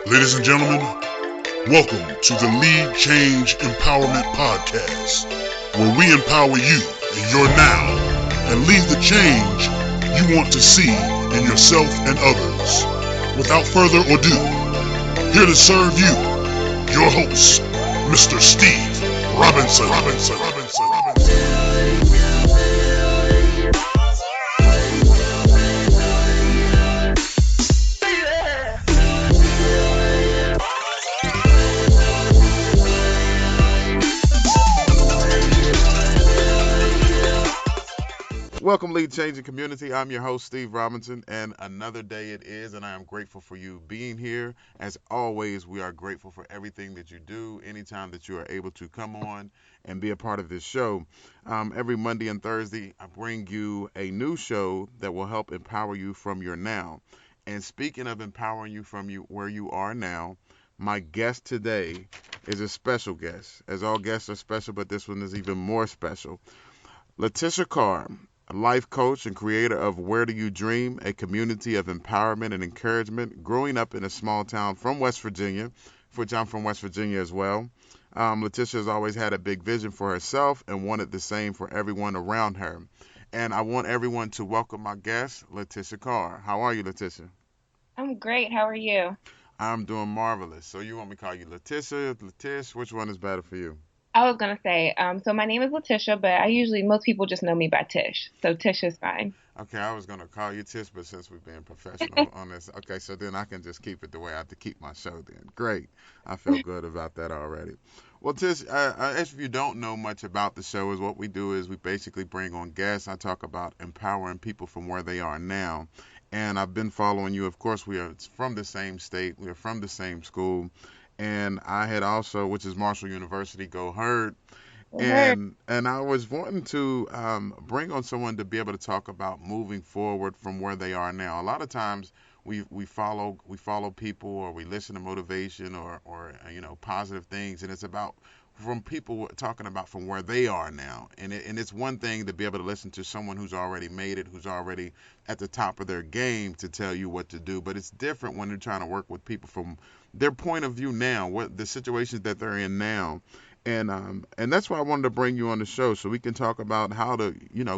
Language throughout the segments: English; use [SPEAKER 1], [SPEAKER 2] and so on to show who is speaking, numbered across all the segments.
[SPEAKER 1] Ladies and gentlemen, welcome to the Lead Change Empowerment Podcast, where we empower you in your now and lead the change you want to see in yourself and others. Without further ado, here to serve you, your host, Mr. Steve Robinson.
[SPEAKER 2] Welcome, Lead Changing Community. I'm your host, Steve Robinson, and another day it is, and I am grateful for you being here. As always, we are grateful for everything that you do, anytime that you are able to come on and be a part of this show. Every Monday and Thursday, I bring you a new show that will help empower you from your now. And speaking of empowering you from where you are now, my guest today is a special guest. As all guests are special, but this one is even more special. LaTisha Carr, a life coach and creator of Where Do You Dream, a community of empowerment and encouragement, growing up in a small town from West Virginia, which I'm from West Virginia as well. LaTisha has always had a big vision for herself and wanted the same for everyone around her. And I want everyone to welcome my guest, LaTisha Carr. How are you, LaTisha?
[SPEAKER 3] I'm great. How are you?
[SPEAKER 2] I'm doing marvelous. So you want me to call you LaTisha, Latish? Which one is better for you?
[SPEAKER 3] I was gonna say, so my name is LaTisha, but most people just know me by Tish. So Tish is fine.
[SPEAKER 2] Okay, I was going to call you Tish, but since we're being professional on this, okay, so then I can just keep it the way I have to keep my show then. Great. I feel good about that already. Well, Tish, if you don't know much about the show, is what we do is we basically bring on guests. I talk about empowering people from where they are now. And I've been following you. Of course, we are from the same state. We are from the same school. And I had also, which is Marshall University, go Herd. And I was wanting to bring on someone to be able to talk about moving forward from where they are now. A lot of times we follow people, or we listen to motivation or positive things, and it's about from people talking about from where they are now. And it's one thing to be able to listen to someone who's already made it, who's already at the top of their game to tell you what to do. But it's different when they're trying to work with people from their point of view now, what the situations that they're in now. And that's why I wanted to bring you on the show, so we can talk about how to,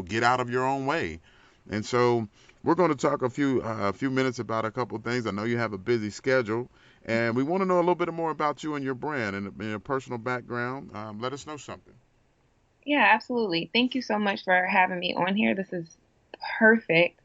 [SPEAKER 2] get out of your own way. And so we're going to talk a few minutes about a couple of things. I know you have a busy schedule, and we want to know a little bit more about you and your brand and your personal background. Let us know something.
[SPEAKER 3] Yeah, absolutely. Thank you so much for having me on here. This is perfect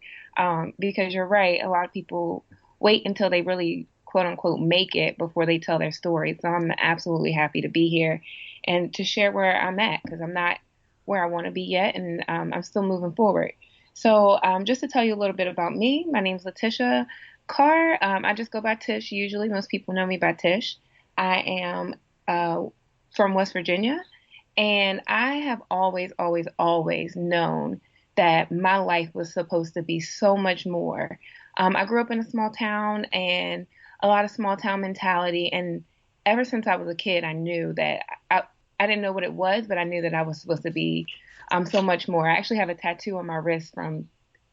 [SPEAKER 3] because you're right. A lot of people wait until they really, quote unquote, make it before they tell their story. So I'm absolutely happy to be here and to share where I'm at, because I'm not where I want to be yet, and I'm still moving forward. So just to tell you a little bit about me, my name's LaTisha Carr. I just go by Tish usually. Most people know me by Tish. I am from West Virginia, and I have always, always, always known that my life was supposed to be so much more. I grew up in a small town, and a lot of small town mentality, and ever since I was a kid, I knew that I didn't know what it was, but I knew that I was supposed to be so much more. I actually have a tattoo on my wrist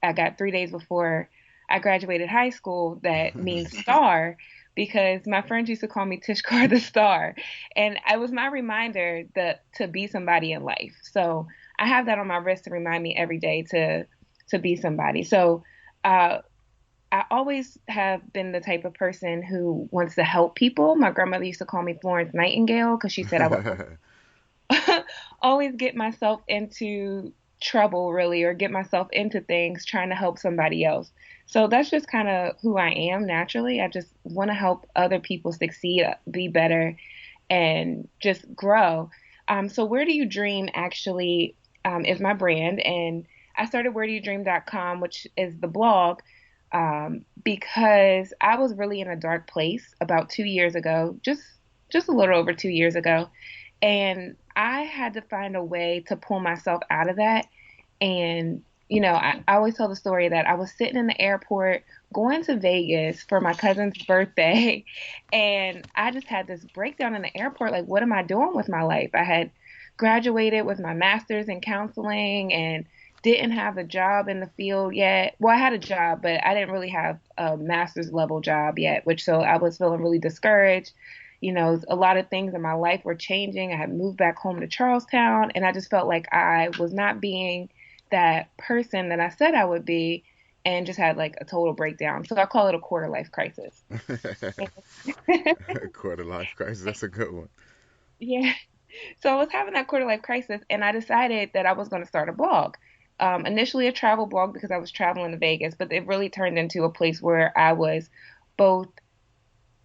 [SPEAKER 3] I got 3 days before I graduated high school that means star, because my friends used to call me Tish Carr the Star. And it was my reminder to be somebody in life. So I have that on my wrist to remind me every day to be somebody. So I always have been the type of person who wants to help people. My grandmother used to call me Florence Nightingale because she said I would always get myself into trouble, really, or get myself into things trying to help somebody else. So that's just kind of who I am naturally. I just want to help other people succeed, be better, and just grow. So Where Do You Dream actually is my brand, and I started wheredoyoudream.com, which is the blog, because I was really in a dark place about 2 years ago, just a little over 2 years ago. And I had to find a way to pull myself out of that. And, I always tell the story that I was sitting in the airport going to Vegas for my cousin's birthday. And I just had this breakdown in the airport. Like, what am I doing with my life? I had graduated with my master's in counseling and didn't have a job in the field yet. Well, I had a job, but I didn't really have a master's level job yet, which so I was feeling really discouraged. A lot of things in my life were changing. I had moved back home to Charlestown, and I just felt like I was not being that person that I said I would be, and just had like a total breakdown. So I call it a quarter life crisis.
[SPEAKER 2] Quarter life crisis. That's a good one.
[SPEAKER 3] Yeah. So I was having that quarter life crisis, and I decided that I was going to start a blog. Initially, a travel blog because I was traveling to Vegas, but it really turned into a place where I was both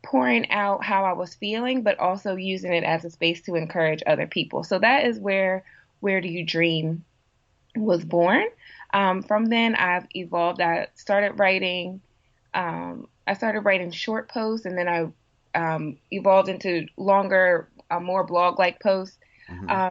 [SPEAKER 3] pouring out how I was feeling, but also using it as a space to encourage other people. So that is Where Do You Dream was born. From then, I've evolved. I started writing short posts, and then I evolved into longer, more blog-like posts.
[SPEAKER 2] Hmm.
[SPEAKER 3] Um,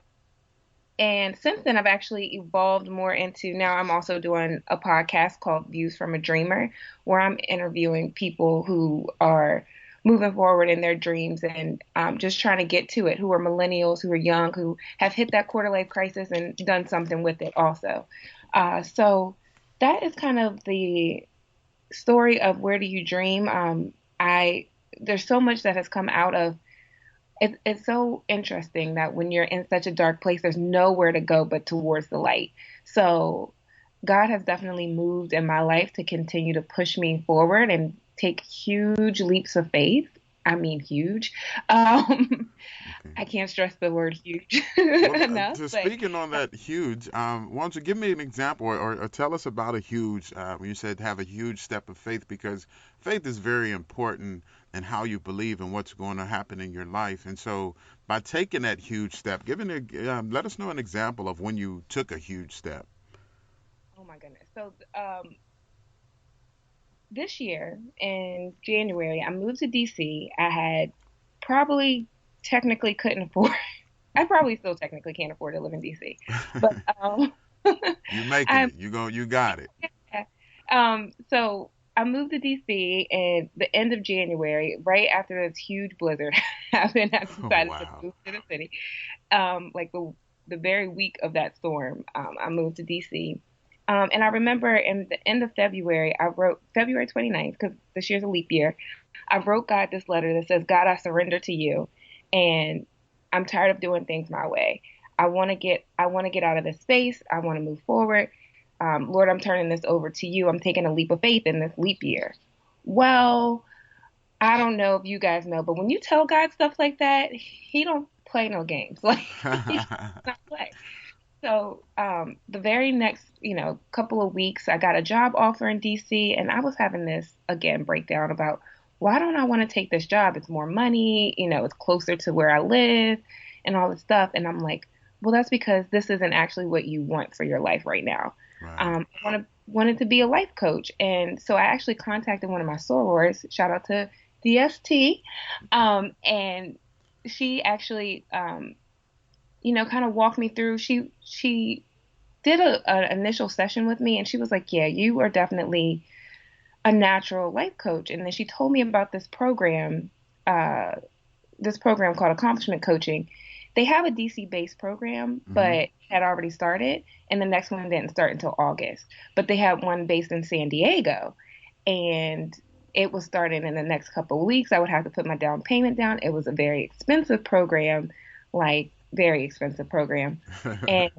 [SPEAKER 3] and since then, I've actually evolved more into now I'm also doing a podcast called Views from a Dreamer, where I'm interviewing people who are moving forward in their dreams and just trying to get to it, who are millennials, who are young, who have hit that quarter life crisis and done something with it also. So that is kind of the story of Where Do You Dream. I There's so much that has come out of it's so interesting that when you're in such a dark place, there's nowhere to go but towards the light. So God has definitely moved in my life to continue to push me forward and take huge leaps of faith. I mean, huge. Um,
[SPEAKER 2] Okay.
[SPEAKER 3] I can't stress the word huge
[SPEAKER 2] Well,
[SPEAKER 3] enough,
[SPEAKER 2] to
[SPEAKER 3] but
[SPEAKER 2] speaking on that huge, why don't you give me an example or tell us about a huge, when you said have a huge step of faith, because faith is very important in how you believe and what's going to happen in your life. And so by taking that huge step, let us know an example of when you took a huge step.
[SPEAKER 3] oh my goodness. So this year in January, I moved to DC. I had probably technically couldn't afford. I probably still technically can't afford to live in DC, but
[SPEAKER 2] You making
[SPEAKER 3] I
[SPEAKER 2] it. You got it.
[SPEAKER 3] so I moved to DC in the end of January, right after this huge blizzard happened. I
[SPEAKER 2] Oh,
[SPEAKER 3] decided to
[SPEAKER 2] wow.
[SPEAKER 3] move to the city. Like the very week of that storm, I moved to DC. And I remember in the end of February, I wrote February 29th, because this year's a leap year. I wrote God this letter that says, God, I surrender to you. And I'm tired of doing things my way. I want to get out of this space. I want to move forward. Lord, I'm turning this over to you. I'm taking a leap of faith in this leap year. Well, I don't know if you guys know, but when you tell God stuff like that, he don't play no games. Like he does not play. So the very next, couple of weeks, I got a job offer in DC, and I was having this again breakdown about why don't I want to take this job? It's more money, it's closer to where I live, and all this stuff. And I'm like, well, that's because this isn't actually what you want for your life right now.
[SPEAKER 2] Right.
[SPEAKER 3] Wanted to be a life coach, and so I actually contacted one of my sorors. Shout out to DST, and she actually kind of walked me through. She did an initial session with me, and she was like, "Yeah, you are definitely a natural life coach." And then she told me about uh, this program called Accomplishment Coaching. They have a DC based program,
[SPEAKER 2] Hmm.
[SPEAKER 3] but had already started, and the next one didn't start until August. But they had one based in San Diego, and it was starting in the next couple of weeks. I would have to put my down payment down. It was a very expensive program, like very expensive program. And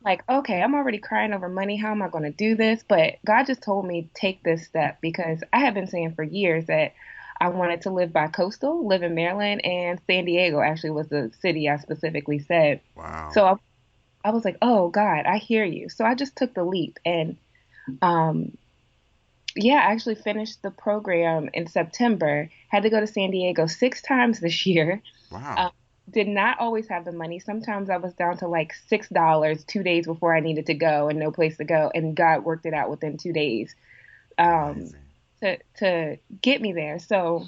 [SPEAKER 3] like, okay, I'm already crying over money. How am I going to do this? But God just told me take this step because I have been saying for years that I wanted to live by coastal, live in Maryland, and San Diego actually was the city I specifically said.
[SPEAKER 2] Wow.
[SPEAKER 3] So I was like, oh God, I hear you. So I just took the leap and um, yeah, I actually finished the program in September. Had to go to San Diego 6 times this year.
[SPEAKER 2] Wow.
[SPEAKER 3] Um, did not always have the money. Sometimes I was down to like $6 2 days before I needed to go and no place to go. And God worked it out within 2 days um,
[SPEAKER 2] Amazing.
[SPEAKER 3] to get me there. So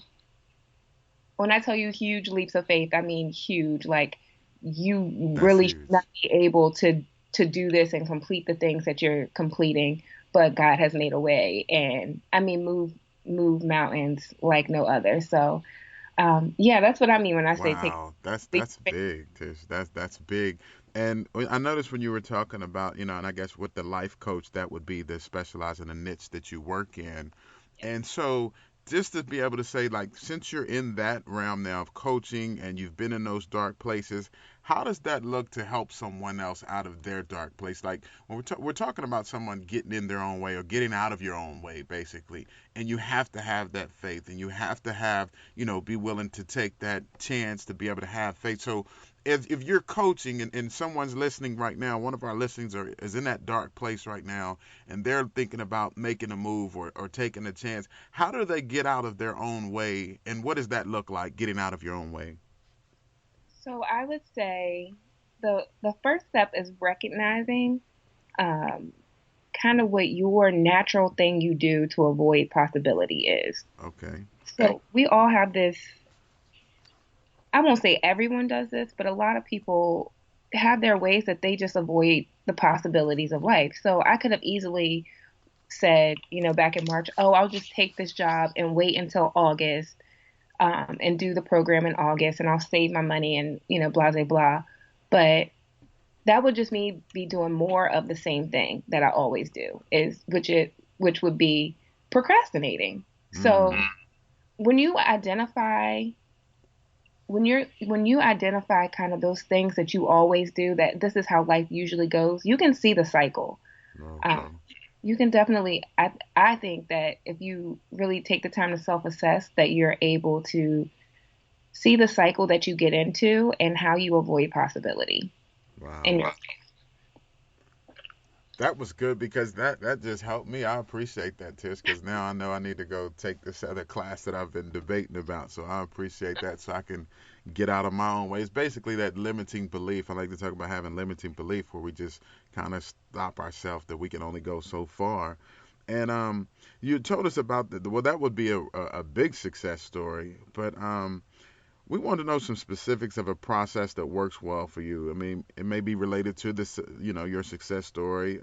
[SPEAKER 3] when I tell you huge leaps of faith, I mean huge. Like you
[SPEAKER 2] That's
[SPEAKER 3] really should not
[SPEAKER 2] huge.
[SPEAKER 3] be able to do this and complete the things that you're completing, but God has made a way, and I mean move mountains like no other. So yeah, that's what I mean when I say take
[SPEAKER 2] Wow, that's
[SPEAKER 3] leap
[SPEAKER 2] that's
[SPEAKER 3] of faith.
[SPEAKER 2] big, Tish. That's big. And I noticed when you were talking about, and I guess with the life coach, that would be the specialize in the niche that you work in. And so just to be able to say, like, since you're in that realm now of coaching and you've been in those dark places, how does that look to help someone else out of their dark place? Like when we're talking about someone getting in their own way or getting out of your own way, basically, and you have to have that faith and you have to have, be willing to take that chance to be able to have faith. So if you're coaching and someone's listening right now, one of our listeners is in that dark place right now, and they're thinking about making a move or taking a chance, how do they get out of their own way? And what does that look like, getting out of your own way?
[SPEAKER 3] So I would say the first step is recognizing um, kind of what your natural thing you do to avoid possibility is.
[SPEAKER 2] Okay.
[SPEAKER 3] So we all have this, I won't say everyone does this, but a lot of people have their ways that they just avoid the possibilities of life. So I could have easily said, back in March, oh, I'll just take this job and wait until August, and do the program in August, and I'll save my money and, blah, blah, blah. But that would just me be doing more of the same thing that I always do, which would be procrastinating. So
[SPEAKER 2] Mm.
[SPEAKER 3] when you identify when you identify kind of those things that you always do, that this is how life usually goes, you can see the cycle.
[SPEAKER 2] Okay.
[SPEAKER 3] Um, you can definitely, I think that if you really take the time to self-assess, that you're able to see the cycle that you get into and how you avoid possibility.
[SPEAKER 2] Wow.
[SPEAKER 3] And
[SPEAKER 2] That was good because that just helped me. I appreciate that, Tish, because now I know I need to go take this other class that I've been debating about. So I appreciate that so I can get out of my own way. It's basically that limiting belief. I like to talk about having limiting belief where we just kind of stop ourselves that we can only go so far. And you told us about well, that would be a big success story, but we want to know some specifics of a process that works well for you. I mean, it may be related to this, your success story.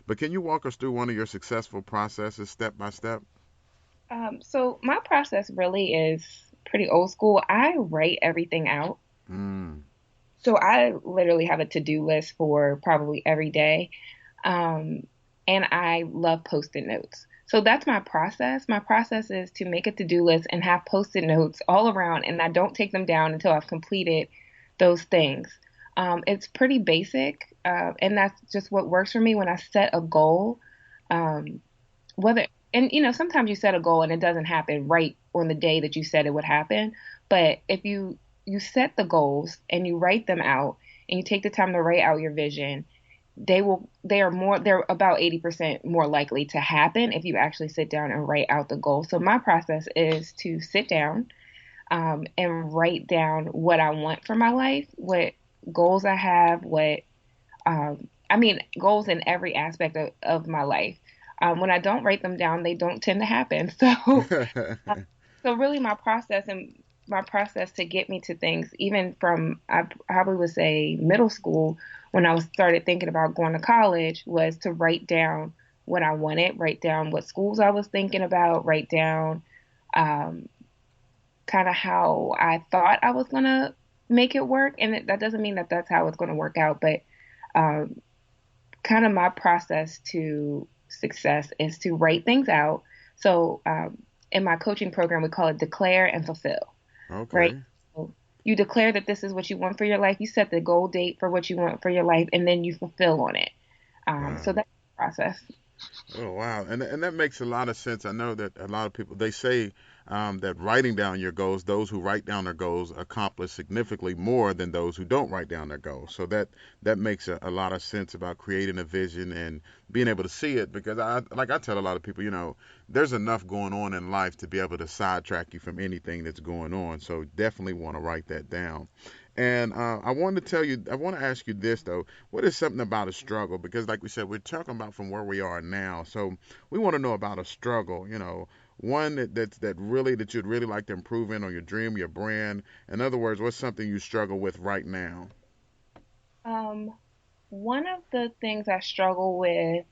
[SPEAKER 2] But can you walk us through one of your successful processes step by step?
[SPEAKER 3] so my process really is pretty old school. I write everything out.
[SPEAKER 2] Mm,
[SPEAKER 3] So I literally have a to-do list for probably every day. Um, and I love post-it notes. So that's my process. My process is to make a to-do list and have post-it notes all around, and I don't take them down until I've completed those things. It's pretty basic, and that's just what works for me when I set a goal. Um, whether and sometimes you set a goal and it doesn't happen right on the day that you said it would happen, but if you set the goals and you write them out and you take the time to write out your vision, they're about 80% more likely to happen if you actually sit down and write out the goal. So my process is to sit down, and write down what I want for my life, what goals I have, goals in every aspect of my life. When I don't write them down, they don't tend to happen. So really my process to get me to things, even from, I probably would say, middle school, when I was started thinking about going to college, was to write down what I wanted, write down what schools I was thinking about, write down um, kind of how I thought I was gonna make it work. And that doesn't mean that that's how it's going to work out, but um, kind of my process to success is to write things out. So in my coaching program, we call it declare and fulfill, right?
[SPEAKER 2] okay.
[SPEAKER 3] So you declare that this is what you want for your life. You set the goal date for what you want for your life, and then you fulfill on it. So
[SPEAKER 2] Wow.
[SPEAKER 3] that's the process.
[SPEAKER 2] Oh wow, and that makes a lot of sense. I know that a lot of people they say that writing down your goals, those who write down their goals accomplish significantly more than those who don't write down their goals. So that makes a lot of sense about creating a vision and being able to see it. Because I tell a lot of people, there's enough going on in life to be able to sidetrack you from anything that's going on. So definitely want to write that down. And I want to ask you this though. What is something about a struggle? Because, like we said, we're talking about from where we are now. So we want to know about a struggle. One that you'd really like to improve in, or your dream, your brand. In other words, what's something you struggle with right now?
[SPEAKER 3] Um, One of the things I struggle with,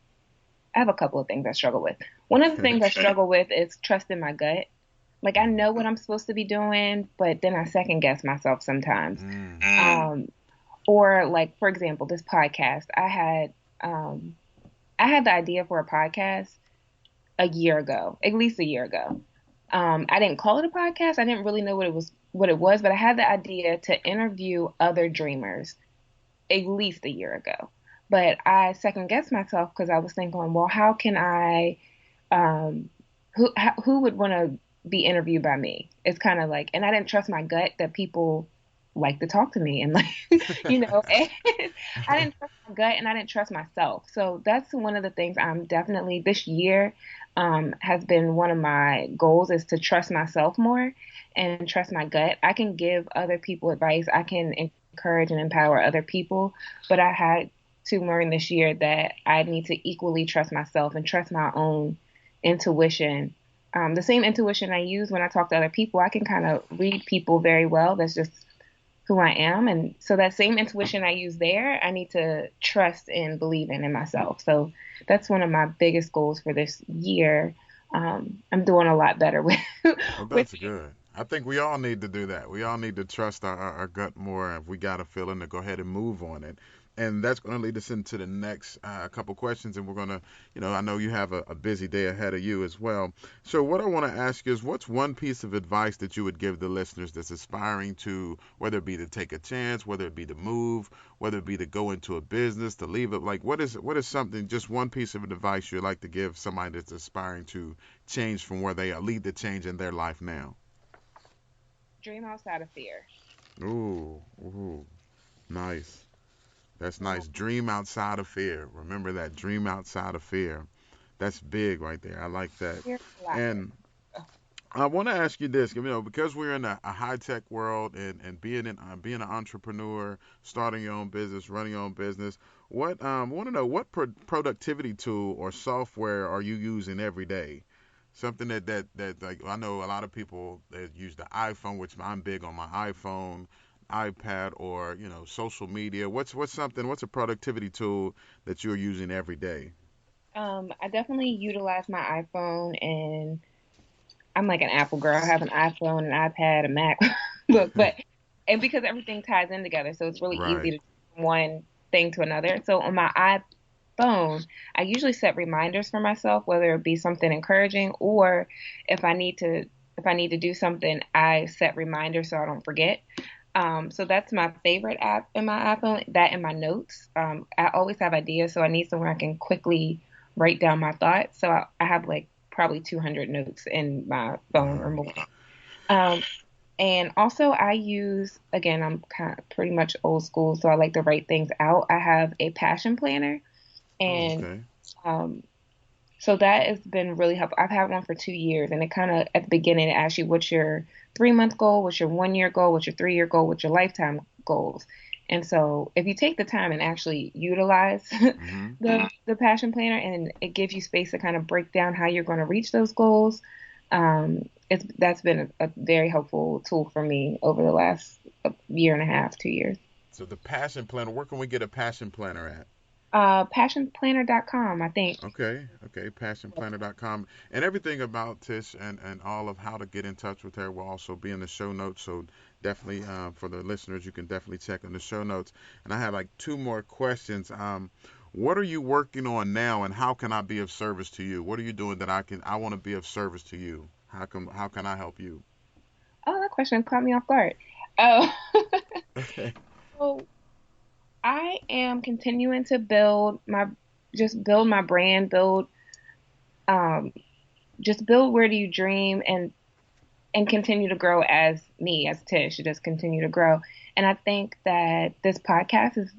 [SPEAKER 3] I have a couple of things I struggle with. One of the things I struggle with is trusting my gut. Like, I know what I'm supposed to be doing, but then I second guess myself sometimes.
[SPEAKER 2] Mm,
[SPEAKER 3] Um, Or like, for example, this podcast, I had the idea for a podcast a year ago, at least a year ago. I didn't call it a podcast. I didn't really know what it was, but I had the idea to interview other dreamers at least a year ago. But I second guessed myself because I was thinking, well, how can I, um, who would want to be interviewed by me? It's kind of like, and I didn't trust my gut that people like to talk to me and like, and I didn't trust my gut and I didn't trust myself. So that's one of the things I'm definitely this year, has been one of my goals is to trust myself more and trust my gut. I can give other people advice. I can encourage and empower other people, but I had to learn this year that I need to equally trust myself and trust my own intuition. The same intuition I use when I talk to other people, I can kind of read people very well. That's just who I am. And so that same intuition I use there, I need to trust and believe in myself. So that's one of my biggest goals for this year. I'm doing a lot better with
[SPEAKER 2] Well,
[SPEAKER 3] with
[SPEAKER 2] that's good. I think we all need to do that. We all need to trust our gut more. If we got a feeling, to go ahead and move on it. And that's going to lead us into the next couple questions. And we're going to, I know you have a busy day ahead of you as well. So, what I want to ask you is, what's one piece of advice that you would give the listeners that's aspiring to, whether it be to take a chance, whether it be to move, whether it be to go into a business, to leave it? Like, what is something, just one piece of advice you'd like to give somebody that's aspiring to change from where they are, lead the change in their life now?
[SPEAKER 3] dream outside of fear.
[SPEAKER 2] Ooh, ooh, nice. That's
[SPEAKER 3] Yeah,
[SPEAKER 2] nice. Dream outside of fear. Remember that. Dream outside of fear. That's big right there. I like that.
[SPEAKER 3] fear is a lot.
[SPEAKER 2] And I want to ask you this, because we're in a high tech world, and being an entrepreneur, starting your own business, running your own business. What want to know, what productivity tool or software are you using every day? Something that like, I know a lot of people that use the iPhone, which I'm big on my iPhone, iPad, or social media. What's a productivity tool that you're using every day?
[SPEAKER 3] I definitely utilize my iPhone, and I'm like an Apple girl. I have an iPhone, an iPad, a MacBook, but and because everything ties in together, so it's really easy
[SPEAKER 2] Right.
[SPEAKER 3] to do from one thing to another. So on my iPhone, I usually set reminders for myself, whether it be something encouraging or if I need to if I need to do something, I set reminders so I don't forget. So that's my favorite app in my iPhone. That and my notes. I always have ideas, so I need somewhere I can quickly write down my thoughts. So I have like probably 200 notes in my phone or
[SPEAKER 2] Wow.
[SPEAKER 3] more. Um, and also I use, again, I'm kind of pretty much old school, so I like to write things out. I have a passion planner,
[SPEAKER 2] Oh,
[SPEAKER 3] and
[SPEAKER 2] okay.
[SPEAKER 3] um, so that has been really helpful. I've had one for 2 years, and it kind of at the beginning it asks you what's your 3 month goal, what's your 1 year goal, what's your 3 year goal, what's your lifetime goals. And so if you take the time and actually utilize
[SPEAKER 2] Mhm.
[SPEAKER 3] the passion planner, and it gives you space to kind of break down how you're going to reach those goals, it's that's been a very helpful tool for me over the last year and a half, 2 years.
[SPEAKER 2] So the passion planner. Where can we get a passion planner at?
[SPEAKER 3] Passionplanner.com, I think.
[SPEAKER 2] Okay, okay, passionplanner.com. And everything about Tish and all of how to get in touch with her will also be in the show notes. So definitely, for the listeners, you can definitely check on the show notes. And I have like two more questions. What are you working on now, and how can I be of service to you? What are you doing that I want to be of service to you? How can I help you?
[SPEAKER 3] Oh, that question caught me off guard. Oh, so I am continuing to build my brand, um, build Where Do You Dream, and continue to grow as me, as Tish, just continue to grow. And I think that this podcast is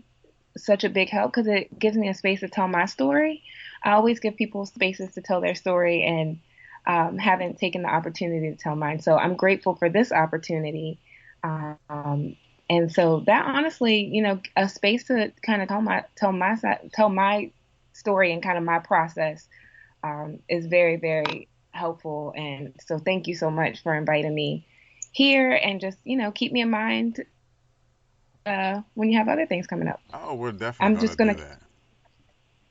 [SPEAKER 3] such a big help because it gives me a space to tell my story. I always give people spaces to tell their story, and haven't taken the opportunity to tell mine. So I'm grateful for this opportunity. Um, and so that honestly, a space to kind of tell my story and kind of my process, is very, very helpful. And so thank you so much for inviting me here, and just, keep me in mind when you have other things coming up.
[SPEAKER 2] Oh, we're definitely
[SPEAKER 3] I'm
[SPEAKER 2] going to
[SPEAKER 3] just
[SPEAKER 2] do
[SPEAKER 3] gonna,
[SPEAKER 2] that.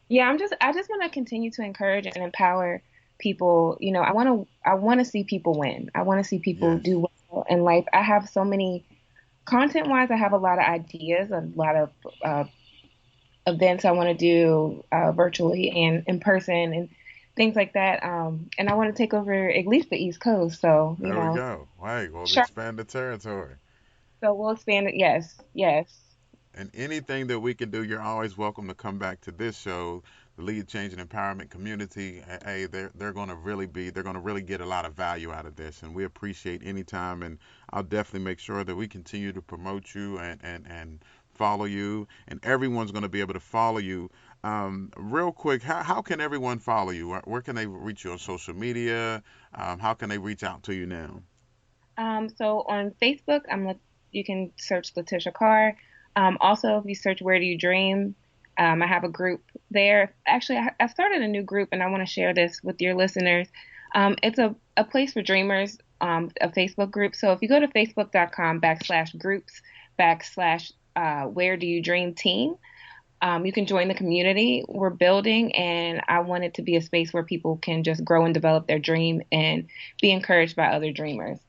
[SPEAKER 3] yeah, I just want to continue to encourage and empower people. I want to see people win. I want to see people
[SPEAKER 2] Yes.
[SPEAKER 3] do well in life. I have so many Content-wise, I have a lot of ideas, a lot of events I want to do virtually and in person and things like that. And I want to take over at least the East Coast. So,
[SPEAKER 2] There we go. Hey, well,
[SPEAKER 3] sure.
[SPEAKER 2] expand the territory.
[SPEAKER 3] So we'll expand it. Yes, yes.
[SPEAKER 2] And anything that we can do, you're always welcome to come back to this show, the Lead Change and Empowerment Community. Hey, they're going to really get a lot of value out of this, and we appreciate any time. And I'll definitely make sure that we continue to promote you and follow you, and everyone's going to be able to follow you. Real quick, how can everyone follow you? Where can they reach you on social media? How can they reach out to you now?
[SPEAKER 3] So on Facebook, you can search LaTisha Carr. Also, if you search Where Do You Dream, I have a group there. Actually, I started a new group, and I want to share this with your listeners. It's a place for dreamers, a Facebook group. So if you go to facebook.com/groups /Where Do You Dream team, you can join the community we're building, and I want it to be a space where people can just grow and develop their dream and be encouraged by other dreamers.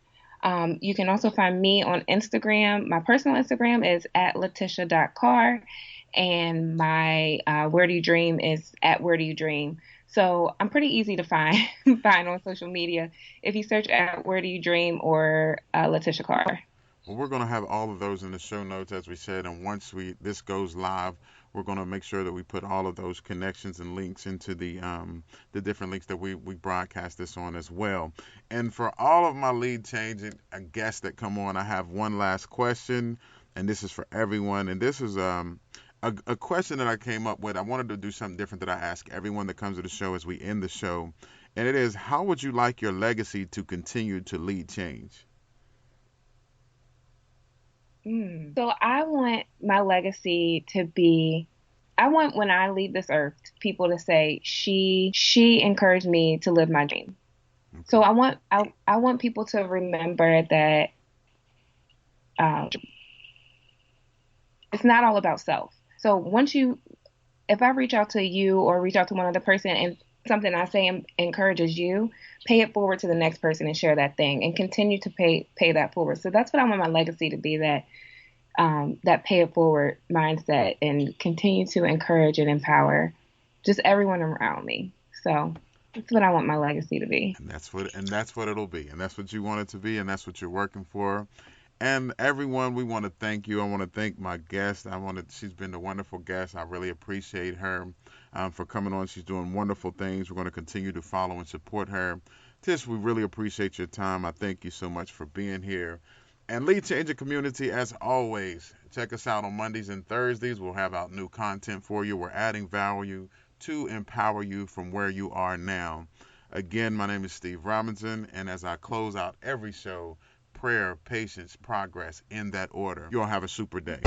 [SPEAKER 3] You can also find me on Instagram. My personal Instagram is @LaTisha.Carr, and my Where Do You Dream is @Where Do You Dream. So I'm pretty easy to find find on social media if you search Where Do You Dream or LaTisha Carr.
[SPEAKER 2] Well, we're going to have all of those in the show notes, as we said, and once this goes live, we're going to make sure that we put all of those connections and links into the different links that we broadcast this on as well. And for all of my lead changing guests that come on, I have one last question, and this is for everyone. And this is a question that I came up with. I wanted to do something different that I ask everyone that comes to the show as we end the show, and it is, how would you like your legacy to continue to lead change?
[SPEAKER 3] So I want my legacy to be, I want when I leave this earth, people to say, she encouraged me to live my dream. Okay. So I want people to remember that it's not all about self. So if I reach out to you or reach out to one other person and something I say encourages you, pay it forward to the next person and share that thing and continue to pay that forward. So that's what I want my legacy to be, that pay it forward mindset, and continue to encourage and empower just everyone around me. So that's what I want my legacy to be.
[SPEAKER 2] And that's what it'll be. And that's what you want it to be, and that's what you're working for. And everyone, we want to thank you. I want to thank my guest. She's been a wonderful guest. I really appreciate her for coming on. She's doing wonderful things. We're going to continue to follow and support her. Tish, we really appreciate your time. I thank you so much for being here. And Lead Changer Community, as always, check us out on Mondays and Thursdays. We'll have out new content for you. We're adding value to empower you from where you are now. Again, my name is Steve Robinson, and as I close out every show, prayer, patience, progress, in that order. You all have a super day.